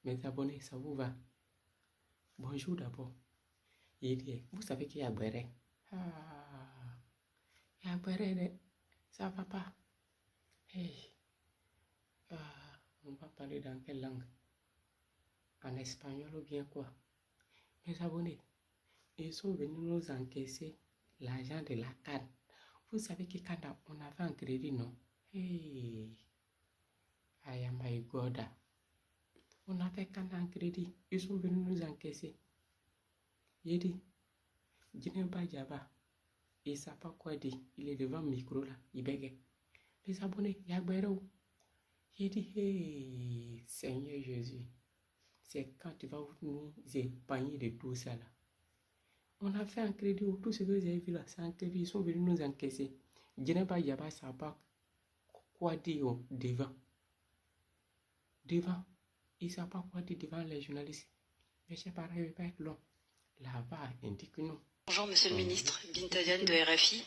Mes abonnés, ça vous va? Bonjour d'abord. Il dit, vous savez qu'il y a Béré? Ah, il y a Béré, ça va pas. Hey, on va parler dans quelle langue? En espagnol ou bien quoi? Mes abonnés, ils sont venus nous encaisser l'argent de la canne. Vous savez que quand on avait un crédit, non? Hey, I am my God. On avait quand un crédit, ils sont venus nous encaisser. Il dit, Djinemba Diaba, il ne sait pas quoi dire. Il est devant le micro là, il bégaye. Les abonnés, il y a Gbero. Il dit, hey, Seigneur Jésus, c'est quand tu vas nous épargner de tout ça là. On a fait un crédit, tout ce que vous avez vu là, c'est un crédit, ils sont venus nous encaisser. Djinemba Diaba ne sait pas quoi dire devant. Devant, il ne sait pas quoi dire devant les journalistes. Mais c'est pareil, il ne va pas être long. Là-bas, indique-nous. Bonjour Monsieur le Ministre, Binta Diagne de RFI.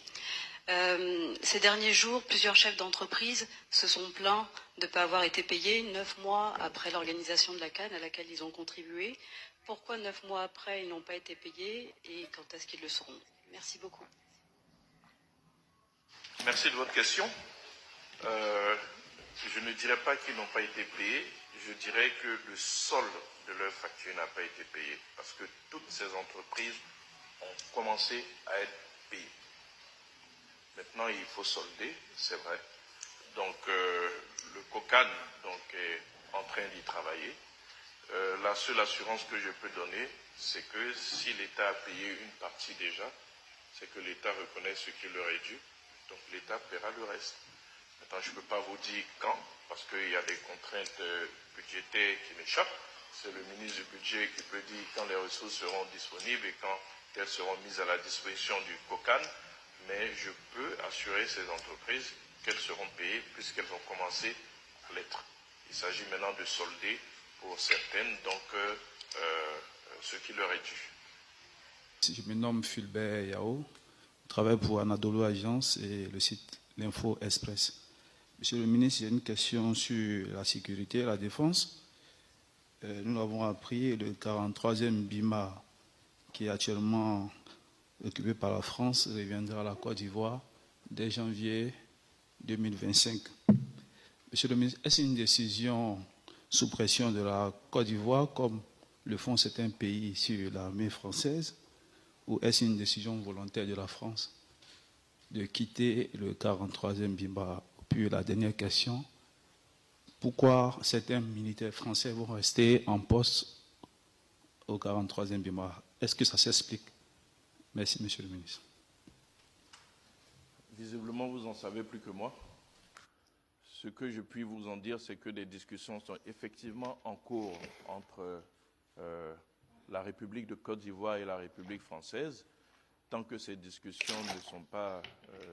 Ces derniers jours, plusieurs chefs d'entreprise se sont plaints de ne pas avoir été payés 9 mois après l'organisation de la CAN à laquelle ils ont contribué. Pourquoi 9 mois après ils n'ont pas été payés et quand est-ce qu'ils le seront? Merci beaucoup. Merci de votre question. Je ne dirais pas qu'ils n'ont pas été payés, je dirais que le solde de leur facture n'a pas été payé parce que toutes ces entreprises ont commencé à être payées. Maintenant, il faut solder, c'est vrai. Donc, le COCAN est en train d'y travailler. La seule assurance que je peux donner, c'est que si l'État a payé une partie déjà, c'est que l'État reconnaît ce qui leur est dû, donc l'État paiera le reste. Maintenant, je ne peux pas vous dire quand, parce qu'il y a des contraintes budgétaires qui m'échappent. C'est le ministre du Budget qui peut dire quand les ressources seront disponibles et quand elles seront mises à la disposition du COCAN. Mais je peux assurer ces entreprises qu'elles seront payées puisqu'elles ont commencé à l'être. Il s'agit maintenant de solder pour certaines, ce qui leur est dû. Je me nomme Fulbert Yao, je travaille pour Anadolu Agence et le site L'Info Express. Monsieur le ministre, j'ai une question sur la sécurité et la défense. Nous l'avons appris, le 43e BIMA, qui est actuellement occupé par la France, reviendra à la Côte d'Ivoire dès janvier 2025. Monsieur le ministre, est-ce une décision sous pression de la Côte d'Ivoire, comme le font certains pays sur l'armée française, ou est-ce une décision volontaire de la France de quitter le 43e BIMA? Puis la dernière question, pourquoi certains militaires français vont rester en poste au 43e BIMA? Est-ce que ça s'explique? Merci, monsieur le ministre. Visiblement, vous en savez plus que moi. Ce que je puis vous en dire, c'est que des discussions sont effectivement en cours entre la République de Côte d'Ivoire et la République française. Tant que ces discussions ne sont pas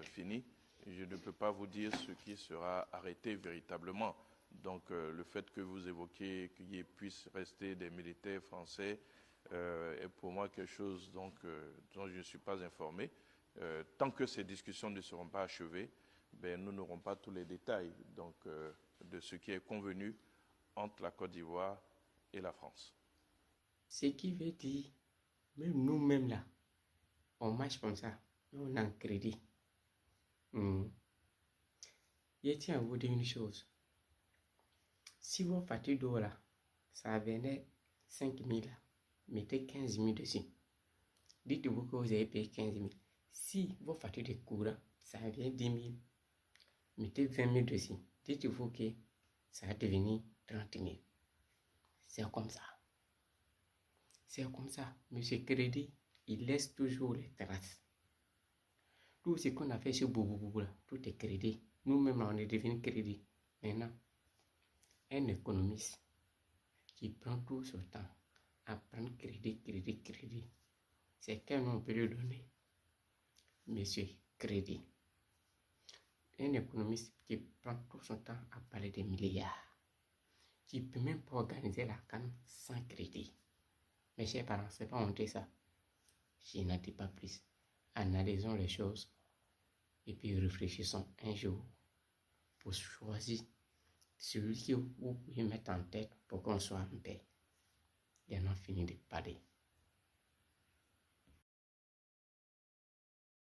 finies, je ne peux pas vous dire ce qui sera arrêté véritablement. Donc, le fait que vous évoquiez qu'il puisse rester des militaires français est pour moi quelque chose dont je ne suis pas informé. Tant que ces discussions ne seront pas achevées, nous n'aurons pas tous les détails de ce qui est convenu entre la Côte d'Ivoire et la France. Ce qui veut dire, même nous-mêmes là, on marche comme ça, mais on a un crédit. Je tiens à vous dire une chose. Si vos factures d'eau là, ça venait 5 000, mettez 15 000 dessus. Dites-vous que vous avez payé 15 000. Si vos factures de courant, ça vient 10 000, mettez 20 000 dessus. Dites-vous que ça va devenir 30 000. C'est comme ça. C'est comme ça. Monsieur Crédit, il laisse toujours les traces. Tout ce qu'on a fait sur Boubou, tout est crédit. Nous-mêmes, on est devenu crédit. Maintenant, un économiste qui prend tout son temps à prendre crédit, c'est quel nom on peut lui donner? Monsieur Crédit. Un économiste qui prend tout son temps à parler des milliards, qui ne peut même pas organiser la CAN sans crédit. Mes chers parents, c'est pas honte ça. Je n'en dis pas plus. Analysons les choses et puis réfléchissons un jour pour choisir celui que vous pouvez mettre en tête pour qu'on soit en paix. fini de parler.